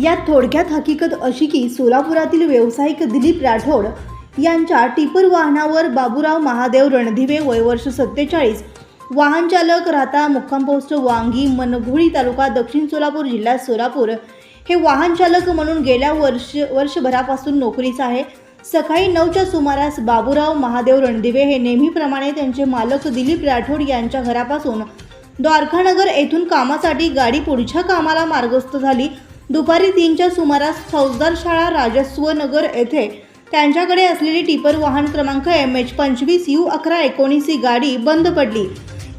यात थोडक्यात हकीकत अशी की सोलापुरातील व्यावसायिक दिलीप राठोड यांच्या टिपर वाहनावर बाबूराव महादेव रणदिवे वय वर्ष 47, वाहन चालक, राहता मुक्काम पोस्ट वांगी, मनघोळी तालुका, दक्षिण सोलापूर, जिल्हा सोलापूर हे वाहन चालक म्हणून गेल्या वर्षभरापासून नोकरीस आहे। सकाळी 9च्या सुमारास बाबूराव महादेव रणदिवे हे नेहमीप्रमाणे त्यांचे मालक दिलीप राठोड यांच्या घरापासून द्वारकानगर येथून कामासाठी गाडी पुढच्या कामाला मार्गस्थ झाली। दुपारी 3च्या सुमारास फौजदार शाळा राजस्व नगर येथे त्यांच्याकडे असलेली टिपर वाहन क्रमांक MH25U1119 ही गाडी बंद पडली।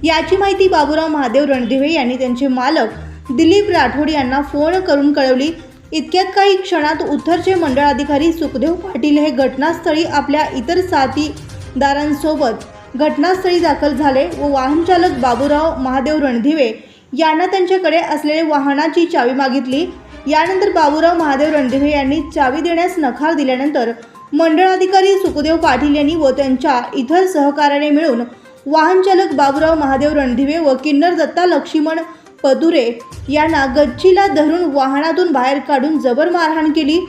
याची माहिती बाबूराव महादेव रणदिवे यांनी त्यांचे मालक दिलीप राठोड यांना फोन करून कळवली। इतक्यात काही क्षणात उत्तरचे मंडळ अधिकारी सुखदेव पाटील हे घटनास्थळी आपल्या इतर साथीदारांसोबत घटनास्थळी दाखल झाले व वाहन चालक बाबूराव महादेव रणदिवे यांना त्यांच्याकडे असलेल्या वाहनाची चावी मागितली। यानंतर बाबूराव महादेव रणदिवे यांनी चावी देण्यास नकार दिल्यानंतर मंडळ अधिकारी सुखदेव पाटील यांनी व त्यांच्या इतर सहकार्याने मिळून वाहन चालक बाबूराव महादेव रणदिवे व किन्नर दत्ता लक्ष्मण पदुरे यांना गच्चीला धरून वाहनातून बाहेर काढून जबर मारहाण केली।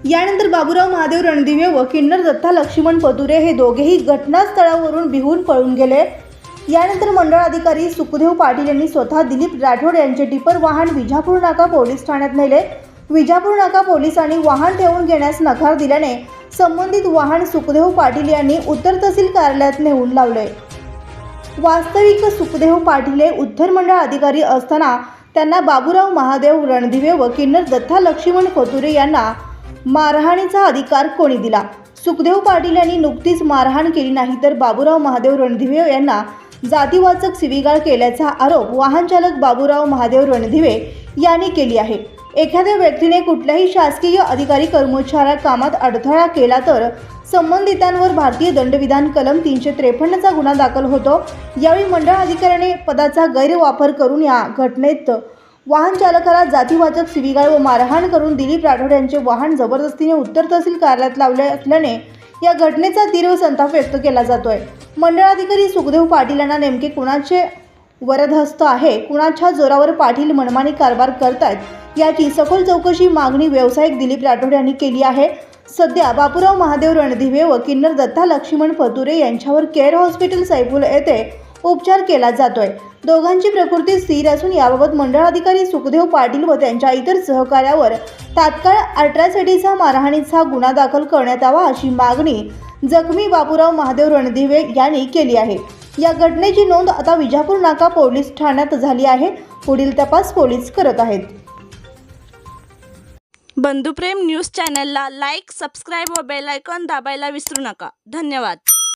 यानंतर बाबूराव महादेव रणदिवे व किन्नर दत्ता लक्ष्मण पदुरे हे दोघेही घटनास्थळावरून भिवून पळून गेले। यानंतर मंडळ अधिकारी सुखदेव पाटील यांनी स्वतः दिलीप राठोड यांचे टिपर वाहन विजापूर नाका पोलीस ठाण्यात नेले। विजापूर नाका पोलिसांनी वाहन ठेवून घेण्यास नकार दिल्याने संबंधित वाहन सुखदेव पाटील यांनी उत्तर तहसील कार्यालयात नेऊन लावले। वास्तविक सुखदेव पाटील हे उत्तर मंडळ अधिकारी असताना त्यांना बाबूराव महादेव रणदिवे व किन्नर दत्ता लक्ष्मण पदुरे यांना मारहाणीचा अधिकार कोणी दिला? सुखदेव पाटील यांनी नुकतीच मारहाण केली नाही तर बाबूराव महादेव रणदिवे यांना जातीवाचक शिवीगाळ केल्याचा आरोप वाहन चालक बाबूराव महादेव रणदिवे यांनी केली आहे। एखाद्या व्यक्तीने कुठल्याही शासकीय अधिकारी कर्मचाऱ्या कामात अडथळा केला तर संबंधितांवर भारतीय दंडविधान कलम 353 चा गुन्हा दाखल होतो। यावेळी मंडळ अधिकाऱ्याने पदाचा गैरवापर करून या घटनेत वाहन चालकाला जातीवाचक शिवीगाळ व मारहाण करून दिलीप राठोड यांचे वाहन जबरदस्तीने उत्तर तहसील कार्यालयात लावले असल्याने या घटनेचा तीव्र संताप व्यक्त केला जातोय। मंडळ अधिकारी सुखदेव पाटील यांना नेमके कुणाचे वरदहस्त आहे, कुणाच्या जोरावर पाटील मनमानी कारभार करतायत याची सखोल चौकशी मागणी व्यावसायिक दिलीप राठोड यांनी केली आहे। सध्या बाबूराव महादेव रणदिवे व किन्नर दत्ता लक्ष्मण पदुरे यांच्यावर केअर हॉस्पिटल सैफुल येथे उपचार केला जातोय। दोघांची प्रकृती स्थिर असून याबाबत मंडळ अधिकारी सुखदेव पाटील व त्यांच्या इतर सहकार्यावर तात्काळ अॅट्रॉसिटीचा मारहाणीचा गुन्हा दाखल करण्यात यावा अशी मागणी जखमी बाबूराव महादेव रणदिवे यांनी केली आहे। या घटनेची नोंद आता विजापूर नाका पोलीस ठाण्यात झाली आहे। पुढील तपास पोलीस करत आहेत। बंधुप्रेम न्यूज चॅनलला लाईक, सबस्क्राईब व बेल आयकॉन दाबायला विसरू नका। धन्यवाद।